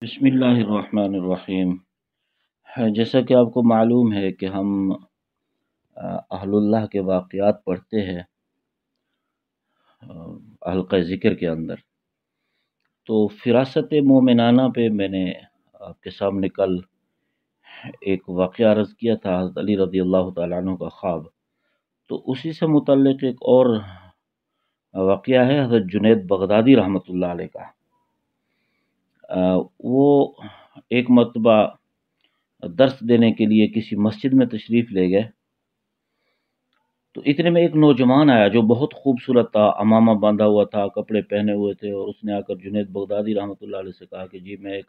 بسم اللہ الرحمن الرحیم۔ جیسا کہ آپ کو معلوم ہے کہ ہم اہل اللہ کے واقعات پڑھتے ہیں حلقہ ذکر کے اندر، تو فراست مومنانہ پہ میں نے آپ کے سامنے کل ایک واقعہ عرض کیا تھا، حضرت علی رضی اللہ تعالیٰ عنہ کا خواب۔ تو اسی سے متعلق ایک اور واقعہ ہے حضرت جنید بغدادی رحمۃ اللہ علیہ کا۔ وہ ایک مرتبہ درس دینے کے لیے کسی مسجد میں تشریف لے گئے، تو اتنے میں ایک نوجوان آیا جو بہت خوبصورت تھا، عمامہ باندھا ہوا تھا، کپڑے پہنے ہوئے تھے، اور اس نے آ کر جنید بغدادی رحمۃ اللہ علیہ سے کہا کہ جی میں ایک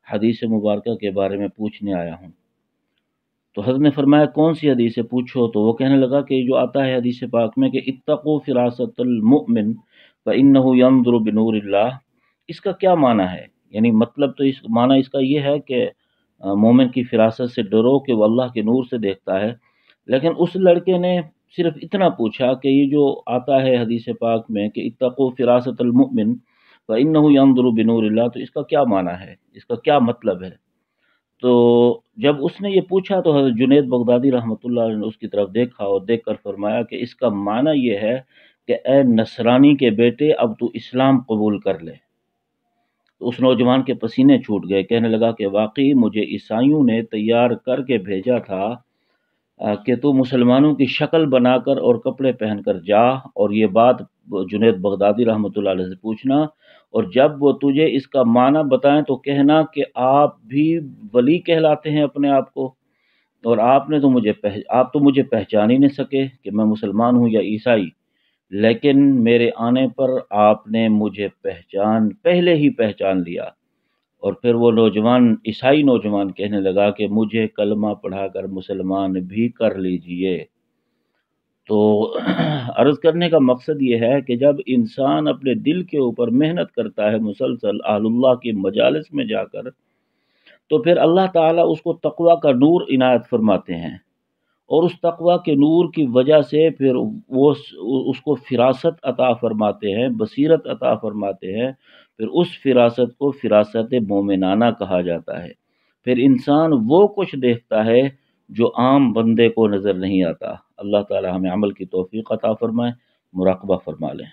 حدیث مبارکہ کے بارے میں پوچھنے آیا ہوں۔ تو حضرت نے فرمایا کون سی حدیث ہے، پوچھو۔ تو وہ کہنے لگا کہ جو آتا ہے حدیث پاک میں کہ اتقوا فراست المؤمن فإنه ينظر بنور اللہ، اس کا کیا معنی ہے؟ یعنی مطلب تو اس معنی اس کا یہ ہے کہ مومن کی فراست سے ڈرو کہ وہ اللہ کے نور سے دیکھتا ہے۔ لیکن اس لڑکے نے صرف اتنا پوچھا کہ یہ جو آتا ہے حدیث پاک میں کہ اتقوا فراست المؤمن فإنه ينظر بنور اللہ، تو اس کا کیا معنی ہے، اس کا کیا مطلب ہے؟ تو جب اس نے یہ پوچھا تو حضرت جنید بغدادی رحمۃ اللہ علیہ نے اس کی طرف دیکھا اور دیکھ کر فرمایا کہ اس کا معنی یہ ہے کہ اے نصرانی کے بیٹے، اب تو اسلام قبول کر لے۔ تو اس نوجوان کے پسینے چھوٹ گئے، کہنے لگا کہ واقعی مجھے عیسائیوں نے تیار کر کے بھیجا تھا کہ تو مسلمانوں کی شکل بنا کر اور کپڑے پہن کر جا، اور یہ بات جنید بغدادی رحمۃ اللہ علیہ سے پوچھنا، اور جب وہ تجھے اس کا معنی بتائیں تو کہنا کہ آپ بھی ولی کہلاتے ہیں اپنے آپ کو، اور آپ تو مجھے پہچان ہی نہیں سکے کہ میں مسلمان ہوں یا عیسائی، لیکن میرے آنے پر آپ نے مجھے پہلے ہی پہچان لیا۔ اور پھر وہ عیسائی نوجوان کہنے لگا کہ مجھے کلمہ پڑھا کر مسلمان بھی کر لیجئے۔ تو عرض کرنے کا مقصد یہ ہے کہ جب انسان اپنے دل کے اوپر محنت کرتا ہے مسلسل اہل اللہ کی مجالس میں جا کر، تو پھر اللہ تعالیٰ اس کو تقوی کا نور عنایت فرماتے ہیں، اور اس تقوی کے نور کی وجہ سے پھر وہ اس کو فراست عطا فرماتے ہیں، بصیرت عطا فرماتے ہیں۔ پھر اس فراست کو فراست مومنانہ کہا جاتا ہے۔ پھر انسان وہ کچھ دیکھتا ہے جو عام بندے کو نظر نہیں آتا۔ اللہ تعالی ہمیں عمل کی توفیق عطا فرمائے، مراقبہ فرما لیں۔